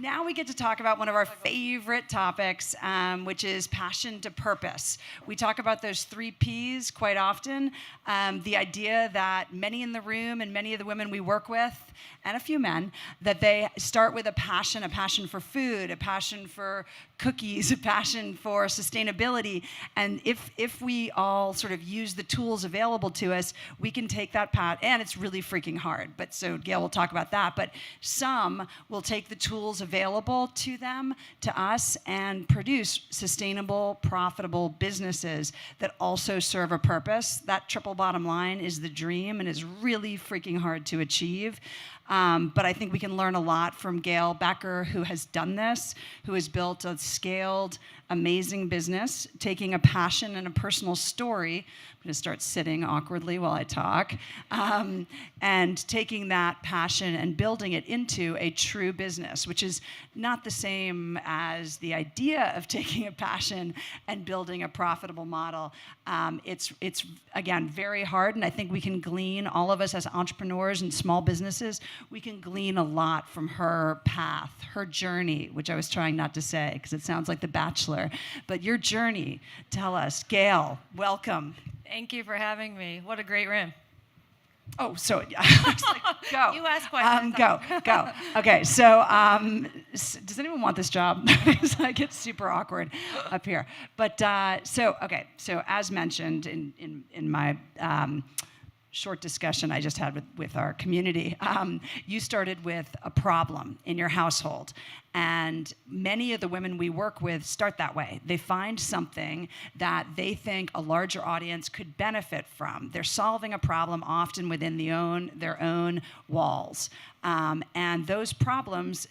Now we get to talk about one of our favorite topics, which is passion to purpose. We talk about those 3 Ps quite often. The idea that many in the room and many of the women we work with, and a few men, that they start with a passion for food, a passion for cookies, a passion for sustainability. And if we all sort of use the tools available to us, we can take that path, and it's really freaking hard. But so Gail will talk about that. But some will take the tools available to them, to us, and produce sustainable, profitable businesses that also serve a purpose. That triple bottom line is the dream and is really freaking hard to achieve. But I think we can learn a lot from Gail Becker, who has done this, who has built a scaled, amazing business, taking a passion and a personal story. I'm going to start sitting awkwardly while I talk, and taking that passion and building it into a true business, which is not the same as the idea of taking a passion and building a profitable model. It's again, very hard, and I think we can glean, all of us as entrepreneurs and small businesses, we can glean a lot from her path, her journey, which I was trying not to say because it sounds like The Bachelor, but your journey. Tell us. Gail, welcome. Thank you for having me. What a great room. Oh, so I was like, go. You ask questions. Go. Okay, so does anyone want this job? Because I get super awkward up here. But so as mentioned in my short discussion I just had with our community, you started with a problem in your household. And many of the women we work with start that way. They find something that they think a larger audience could benefit from. They're solving a problem often within their own walls. And those problems,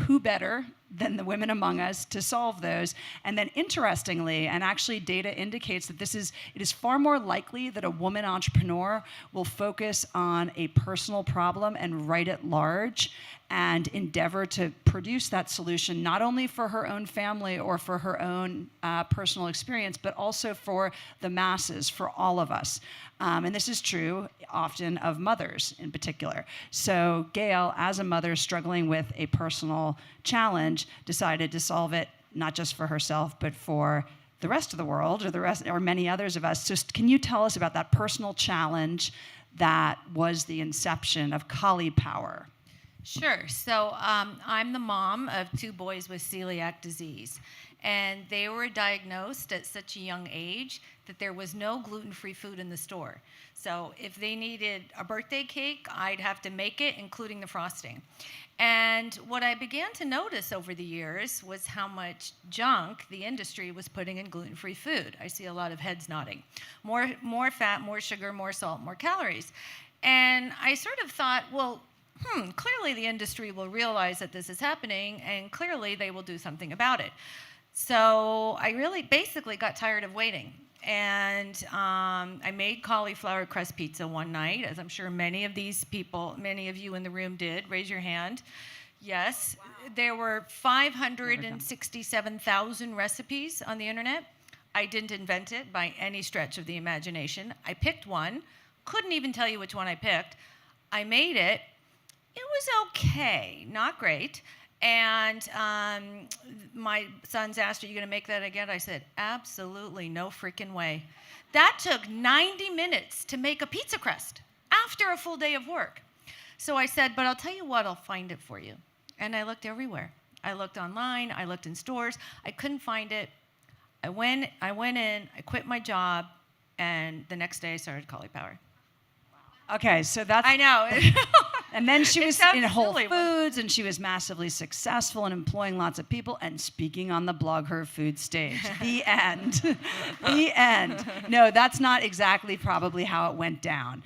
who better than the women among us to solve those? And then interestingly, and actually data indicates that it is far more likely that a woman entrepreneur will focus on a personal problem and write it large and endeavor to produce that solution, not only for her own family or for her own personal experience, but also for the masses, for all of us. And this is true often of mothers in particular. So Gail, as a mother struggling with a personal challenge, decided to solve it not just for herself, but for the rest of the world or many others of us. So can you tell us about that personal challenge that was the inception of Caulipower? Sure. So I'm the mom of 2 boys with celiac disease. And they were diagnosed at such a young age that there was no gluten-free food in the store. So if they needed a birthday cake, I'd have to make it, including the frosting. And what I began to notice over the years was how much junk the industry was putting in gluten-free food. I see a lot of heads nodding. More fat, more sugar, more salt, more calories. And I sort of thought, well, clearly the industry will realize that this is happening, and clearly they will do something about it. So I really basically got tired of waiting. And I made cauliflower crust pizza one night, as I'm sure many of you in the room did. Raise your hand. Yes. Wow. There were 567,000 recipes on the internet. I didn't invent it by any stretch of the imagination. I picked one. Couldn't even tell you which one I picked. I made it. It was okay, not great. And my sons asked, "Are you going to make that again?" I said, "Absolutely, no freaking way." That took 90 minutes to make a pizza crust after a full day of work. So I said, "But I'll tell you what, I'll find it for you." And I looked everywhere. I looked online, I looked in stores. I couldn't find it. I went in, I quit my job, and the next day I started Cauliflower. Okay, so that's... I know. And then she was in Whole Foods, and she was massively successful and employing lots of people and speaking on the BlogHer food stage. The end. The end. No, that's not exactly probably how it went down.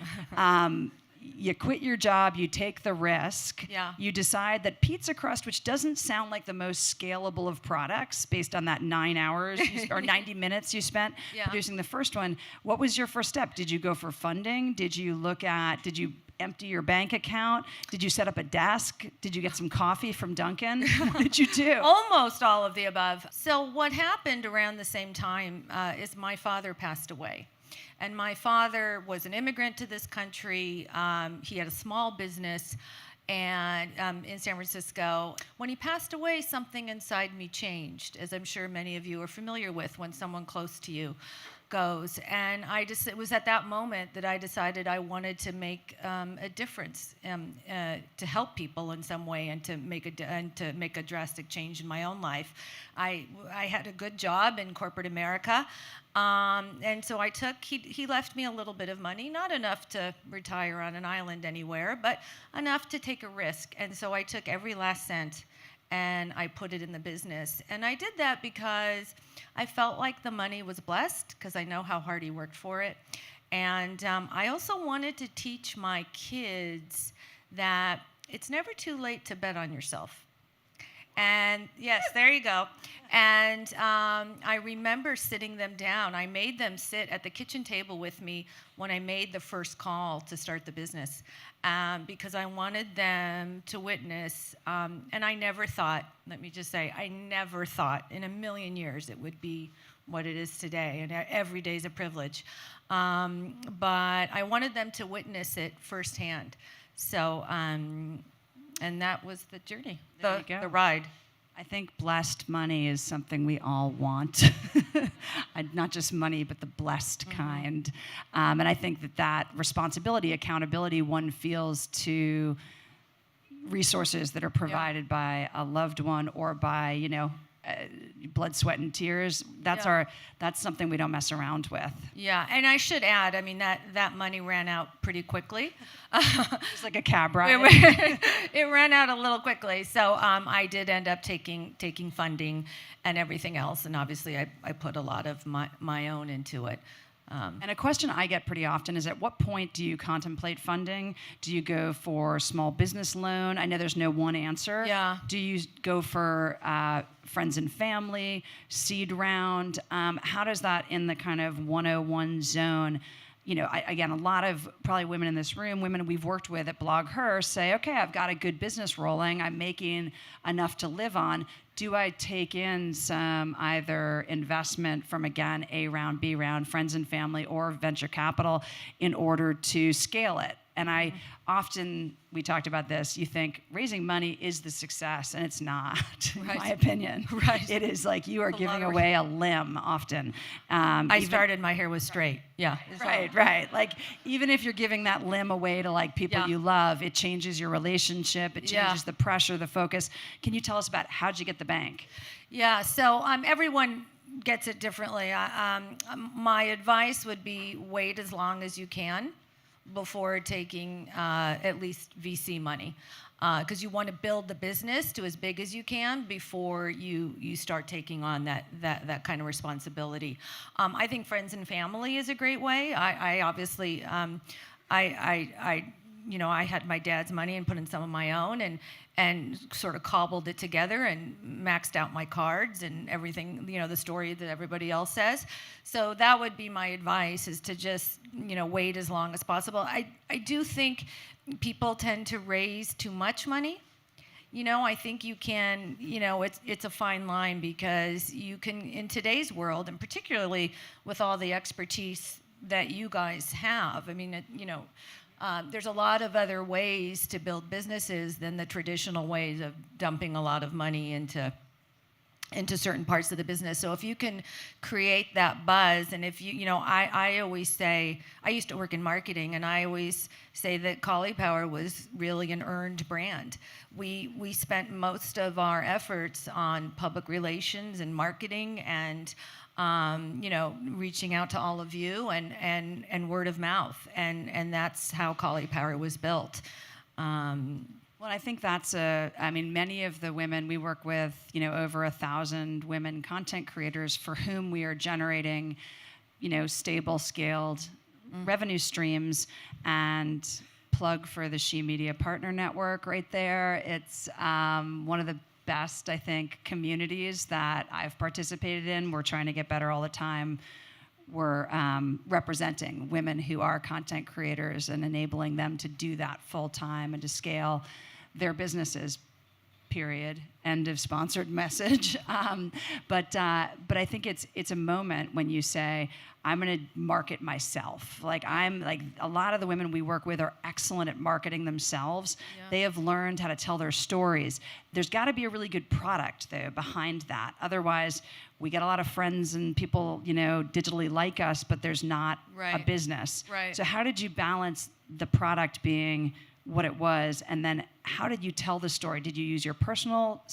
You quit your job, you take the risk. Yeah. You decide that pizza crust, which doesn't sound like the most scalable of products based on that 9 hours or 90 minutes you spent producing the first one. What was your first step? Did you go for funding? Did you empty your bank account? Did you set up a desk? Did you get some coffee from Dunkin'? What did you do? Almost all of the above. So what happened around the same time is my father passed away. And my father was an immigrant to this country. He had a small business. and in San Francisco. When he passed away, something inside me changed, as I'm sure many of you are familiar with when someone close to you goes. And it was at that moment that I decided I wanted to make a difference, to help people in some way, and to make a drastic change in my own life. I had a good job in corporate America, and so he left me a little bit of money, not enough to retire on an island anywhere, but enough to take a risk. And so I took every last cent and I put it in the business. And I did that because I felt like the money was blessed, because I know how hard he worked for it. And I also wanted to teach my kids that it's never too late to bet on yourself. And yes, there you go. And I remember sitting them down. I made them sit at the kitchen table with me when I made the first call to start the business, because I wanted them to witness. And I never thought, let me just say, I never thought in a million years it would be what it is today. And every day is a privilege. But I wanted them to witness it firsthand. So, and that was the journey, the ride. I think blessed money is something we all want. Not just money, but the blessed kind. And I think that responsibility, accountability one feels to resources that are provided by a loved one or by, blood, sweat, and tears. That's something we don't mess around with. Yeah, and I should add, I mean, that money ran out pretty quickly. It's like a cab ride. It ran out a little quickly, so I did end up taking funding and everything else, and obviously I put a lot of my own into it. And a question I get pretty often is, at what point do you contemplate funding? Do you go for small business loan? I know there's no one answer. Yeah. Do you go for friends and family, seed round? How does that in the kind of 101 zone? Again, a lot of probably women in this room, women we've worked with at BlogHer say, okay, I've got a good business rolling. I'm making enough to live on. Do I take in some either investment from, again, A round, B round, friends and family, or venture capital in order to scale it? And I often, we talked about this, you think raising money is the success, and it's not, in my opinion. Right. It is like you are giving away a limb often. Started, my hair was straight. Yeah. Right. Like, even if you're giving that limb away to like people you love, it changes your relationship, it changes the pressure, the focus. Can you tell us about how'd you get the bank? Yeah, so everyone gets it differently. My advice would be wait as long as you can before taking at least VC money, because you want to build the business to as big as you can before you start taking on that kind of responsibility. I think friends and family is a great way. I obviously I had my dad's money and put in some of my own, and sort of cobbled it together and maxed out my cards and everything, the story that everybody else says. So that would be my advice, is to just, wait as long as possible. I do think people tend to raise too much money. I think you can, it's a fine line, because you can, in today's world, and particularly with all the expertise that you guys have, I mean, there's a lot of other ways to build businesses than the traditional ways of dumping a lot of money into certain parts of the business. So if you can create that buzz, and if I always say, I used to work in marketing, and I always say that Caulipower was really an earned brand. We spent most of our efforts on public relations and marketing, and reaching out to all of you, and word of mouth, and that's how Caulipower was built. Well, I think that's many of the women we work with, over 1,000 women content creators for whom we are generating, stable, scaled revenue streams. And plug for the She Media Partner Network right there. It's one of the best, I think, communities that I've participated in. We're trying to get better all the time. We're representing women who are content creators and enabling them to do that full time and to scale their businesses. period, end of sponsored message. But I think it's a moment when you say, I'm going to market myself. Like a lot of the women we work with are excellent at marketing themselves. Yeah. They have learned how to tell their stories. There's got to be a really good product though behind that. Otherwise, we get a lot of friends and people, digitally like us, but there's not a business. Right. So how did you balance the product being what it was, and then how did you tell the story? Did you use your personal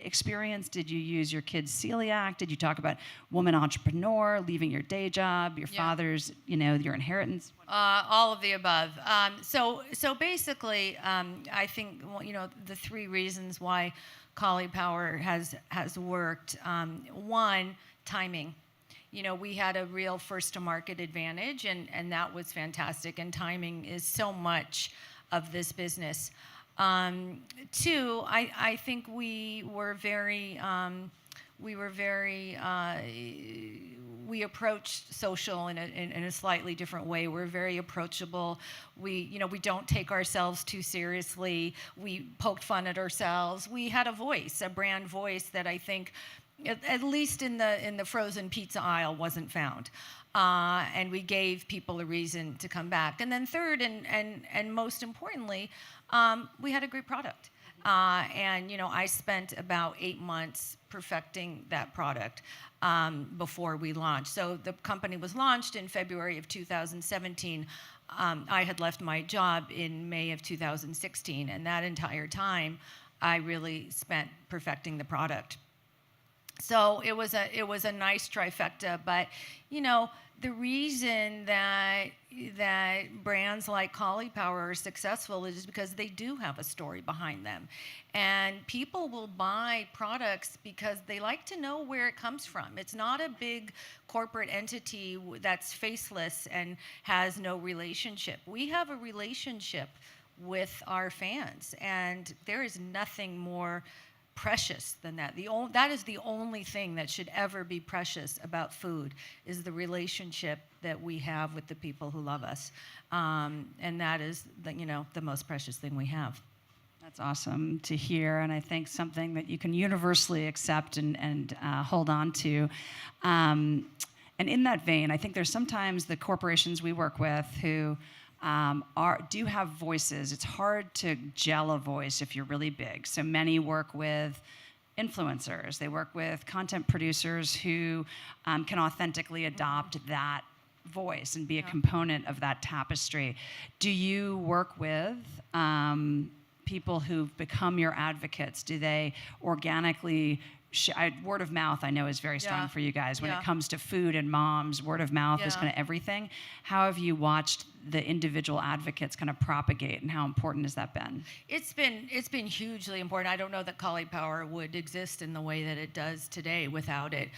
experience? Did you use your kid's celiac? Did you talk about woman entrepreneur, leaving your day job, your father's, your inheritance? All of the above. So basically, I think the three reasons why Caulipower has worked. One, timing. We had a real first-to-market advantage, and that was fantastic. And timing is so much of this business. Two, I think we approached social in a slightly different way. We're very approachable. We don't take ourselves too seriously. We poked fun at ourselves. We had a voice, a brand voice that I think, at least in the frozen pizza aisle, wasn't found. And we gave people a reason to come back. And then third, and most importantly, we had a great product. And I spent about 8 months perfecting that product before we launched. So the company was launched in February of 2017. I had left my job in May of 2016, and that entire time, I really spent perfecting the product. So it was a nice trifecta, but the reason that brands like Caulipower are successful is because they do have a story behind them, and people will buy products because they like to know where it comes from. It's not a big corporate entity that's faceless and has no relationship. We have a relationship with our fans, and there is nothing more precious than that. That is the only thing that should ever be precious about food, is the relationship that we have with the people who love us, and that is the most precious thing we have. That's awesome to hear, and I think something that you can universally accept and hold on to. And in that vein, I think there's sometimes the corporations we work with who do have voices. It's hard to gel a voice if you're really big. So many work with influencers. They work with content producers who can authentically adopt that voice and be a component of that tapestry. Do you work with people who've become your advocates? Do they organically word of mouth, I know, is very strong for you guys. When it comes to food and moms, word of mouth is kind of everything. How have you watched the individual advocates kind of propagate, and how important has that been? It's been hugely important. I don't know that Caulipower would exist in the way that it does today without it.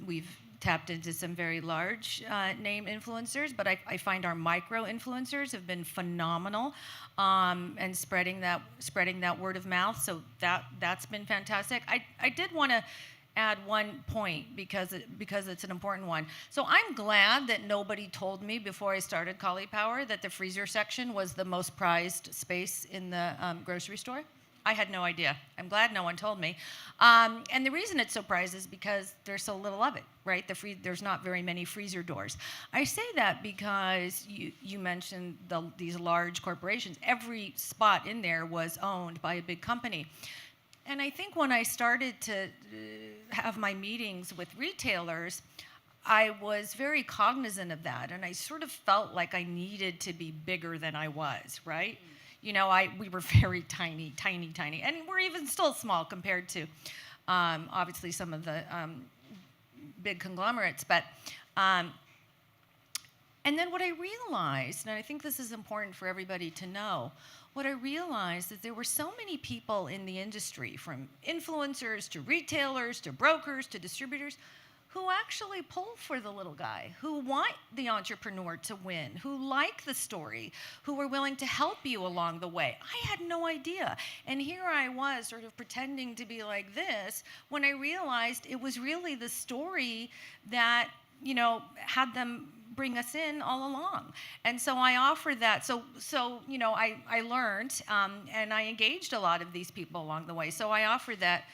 We've tapped into some very large name influencers, but I find our micro influencers have been phenomenal, and spreading that word of mouth. So that's been fantastic. I did want to add one point because it's an important one. So I'm glad that nobody told me before I started Caulipower that the freezer section was the most prized space in the grocery store. I had no idea. I'm glad no one told me. And the reason it's so prized is because there's so little of it, right? There's not very many freezer doors. I say that because you mentioned these large corporations. Every spot in there was owned by a big company. And I think when I started to have my meetings with retailers, I was very cognizant of that. And I sort of felt like I needed to be bigger than I was, right? We were very tiny, and we're even still small compared to, obviously, some of the big conglomerates. But, and then what I realized, and I think this is important for everybody to know, what I realized is there were so many people in the industry, from influencers to retailers to brokers to distributors, who actually pull for the little guy, who want the entrepreneur to win, who like the story, who were willing to help you along the way. I had no idea. And here I was sort of pretending to be like this when I realized it was really the story that had them bring us in all along. And so I offer that. So I learned and I engaged a lot of these people along the way. So I offer that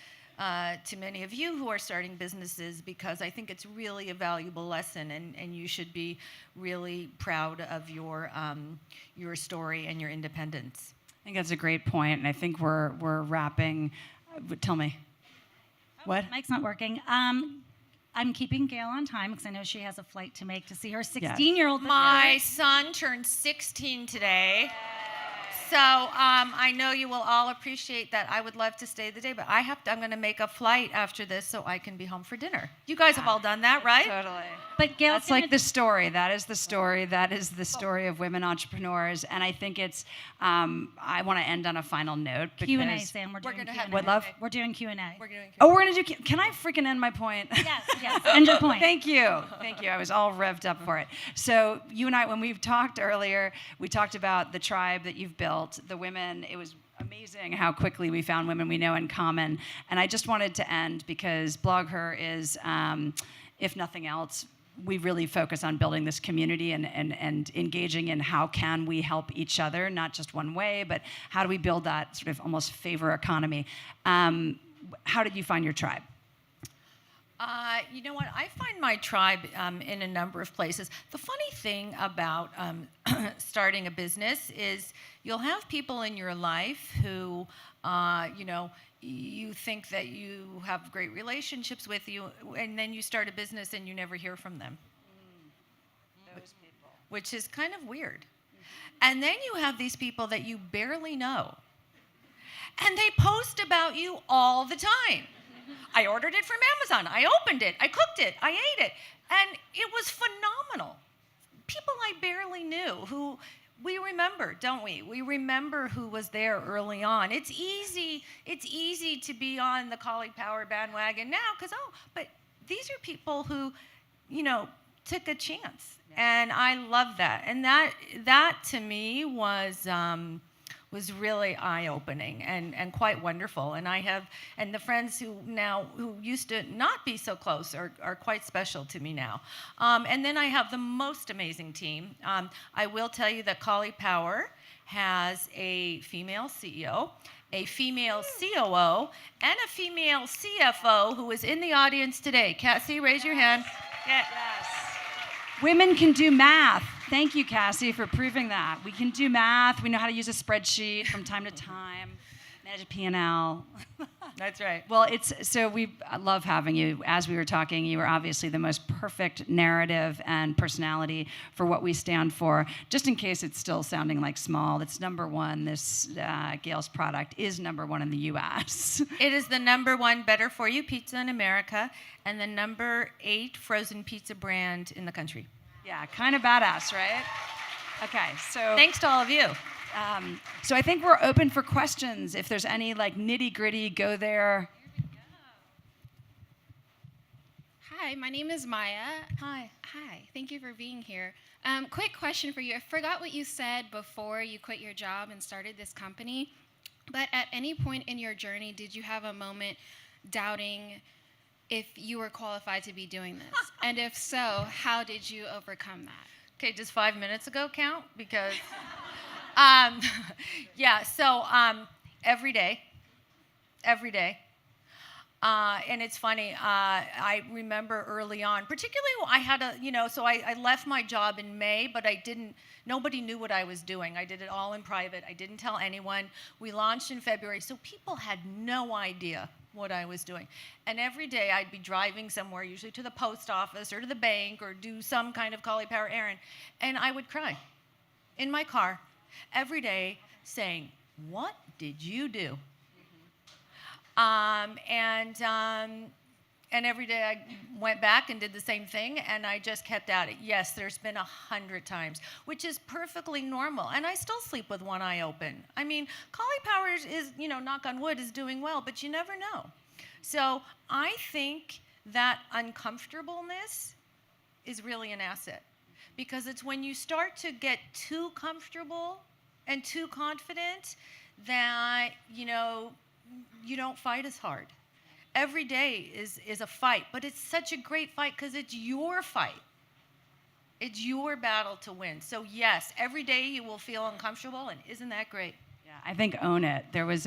to many of you who are starting businesses, because I think it's really a valuable lesson, and you should be really proud of your story and your independence. I think that's a great point, and I think we're wrapping. Tell me. What? Mic's not working. I'm keeping Gail on time because I know she has a flight to make to see her 16-year-old. My son turned 16 today. So I know you will all appreciate that. I would love to stay the day, but I'm going to make a flight after this so I can be home for dinner. You guys have all done that, right? Totally. But Gail's That's like the story. That is the story. That is the story of women entrepreneurs. And I think it's, I want to end on a final note. Q&A, Sam. We're doing gonna Q&A. have What, love? We're doing Q&A. We're doing Oh, we're going to do, can I freaking end my point? Yes. End your point. Thank you. Thank you. I was all revved up for it. So you and I, when we've talked earlier, we talked about the tribe that you've built, the women. It was amazing how quickly we found women we know in common. And I just wanted to end because BlogHer is, if nothing else, we really focus on building this community and engaging in how can we help each other, not just one way, but how do we build that sort of almost favor economy. How did you find your tribe? You know what? I find my tribe in a number of places. The funny thing about starting a business is you'll have people in your life who, you think that you have great relationships with you, and then you start a business and you never hear from them. Those people. Which is kind of weird. And then you have these people that you barely know, and they post about you all the time. I ordered it from Amazon. I opened it. I cooked it. I ate it. And it was phenomenal. People I barely knew who we remember, don't we? We remember who was there early on. It's easy to be on the Caulipower bandwagon now but these are people who, took a chance. Yeah. And I love that. And that to me was really eye-opening and quite wonderful. And the friends who used to not be so close are quite special to me now. And then I have the most amazing team. I will tell you that Caulipower has a female CEO, a female COO, and a female CFO who is in the audience today. Cassie, raise your hand. Yes. Women can do math. Thank you, Cassie, for proving that. We can do math. We know how to use a spreadsheet from time to time, manage a P&L. That's right. Well, I love having you. As we were talking, you are obviously the most perfect narrative and personality for what we stand for. Just in case it's still sounding like small, it's number one. This Gail's product is number one in the U.S. It is the number one better for you pizza in America and the number 8 frozen pizza brand in the country. Yeah, kind of badass, right? Okay, so thanks to all of you. So I think we're open for questions. If there's any nitty gritty, go there. Here we go. Hi, my name is Maya. Hi. Thank you for being here. Quick question for you. I forgot what you said before you quit your job and started this company, but at any point in your journey, did you have a moment doubting if you were qualified to be doing this? And if so, how did you overcome that? Okay, does 5 minutes ago count? Because, every day. And it's funny, I remember early on, particularly I had I left my job in May, but nobody knew what I was doing. I did it all in private. I didn't tell anyone. We launched in February, so people had no idea what I was doing. And every day I'd be driving somewhere, usually to the post office or to the bank or do some kind of Caulipower errand, and I would cry in my car every day saying, "What did you do?" And every day I went back and did the same thing, and I just kept at it. Yes, there's been 100 times, which is perfectly normal. And I still sleep with one eye open. I mean, Caulipower is, knock on wood, is doing well, but you never know. So I think that uncomfortableness is really an asset, because it's when you start to get too comfortable and too confident that, you don't fight as hard. Every day is a fight, but it's such a great fight because it's your fight. It's your battle to win. So yes, every day you will feel uncomfortable, and isn't that great? Yeah, I think own it. There was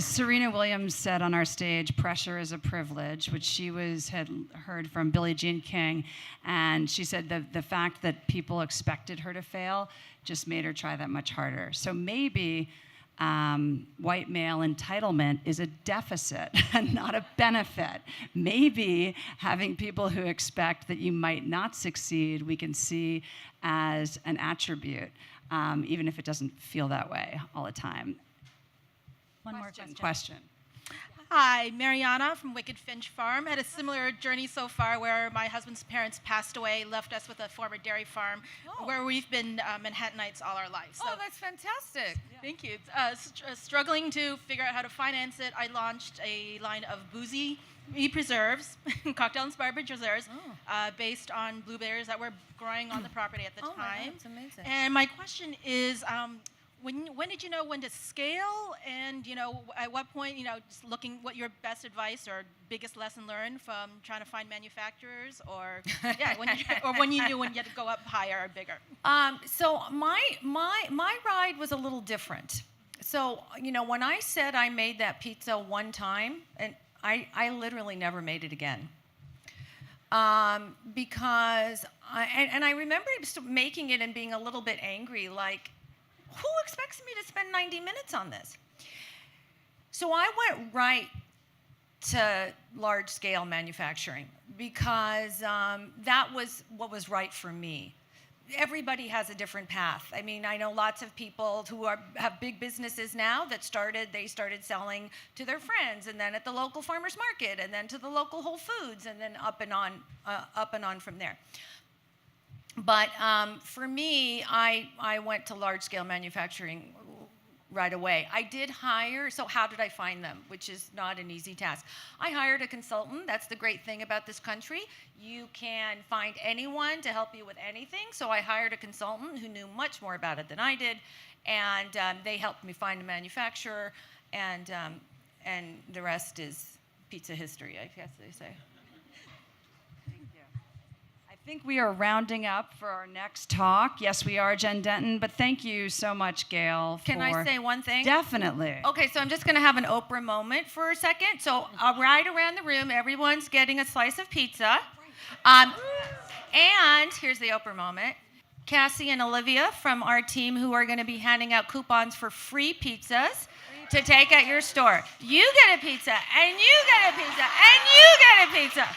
Serena Williams said on our stage, pressure is a privilege, which she had heard from Billie Jean King, and she said the fact that people expected her to fail just made her try that much harder. So maybe white male entitlement is a deficit and not a benefit. Maybe having people who expect that you might not succeed, we can see as an attribute, even if it doesn't feel that way all the time. One more Question. Hi, Mariana from Wicked Finch Farm. Had a similar journey so far where my husband's parents passed away, left us with a former dairy farm where we've been Manhattanites all our lives. So, That's fantastic. thank you. Struggling to figure out how to finance it, I launched a line of boozy preserves, cocktail-inspired preserves, based on blueberries that were growing on the property at the time. My God, that's amazing. And my question is, when did you know when to scale, and at what point, just looking what your best advice or biggest lesson learned from trying to find manufacturers, or when you knew when you had to go up higher or bigger? So my ride was a little different. So when I said I made that pizza one time, and I literally never made it again. Because I remember making it and being a little bit angry, like, who expects me to spend 90 minutes on this? So I went right to large-scale manufacturing because that was what was right for me. Everybody has a different path. I mean, I know lots of people who have big businesses now that started selling to their friends, and then at the local farmers market, and then to the local Whole Foods, and then up and on from there. But for me, I went to large-scale manufacturing right away. I did hire, so how did I find them, which is not an easy task. I hired a consultant. That's the great thing about this country. You can find anyone to help you with anything. So I hired a consultant who knew much more about it than I did, and they helped me find a manufacturer, and the rest is pizza history, I guess they say. I think we are rounding up for our next talk. Yes, we are, Jen Denton, but thank you so much, Gail. Can I say one thing? Definitely. Okay, so I'm just going to have an Oprah moment for a second. So right around the room, everyone's getting a slice of pizza. And here's the Oprah moment. Cassie and Olivia from our team, who are going to be handing out coupons for free pizzas to take at your store. You get a pizza, and you get a pizza, and you get a pizza.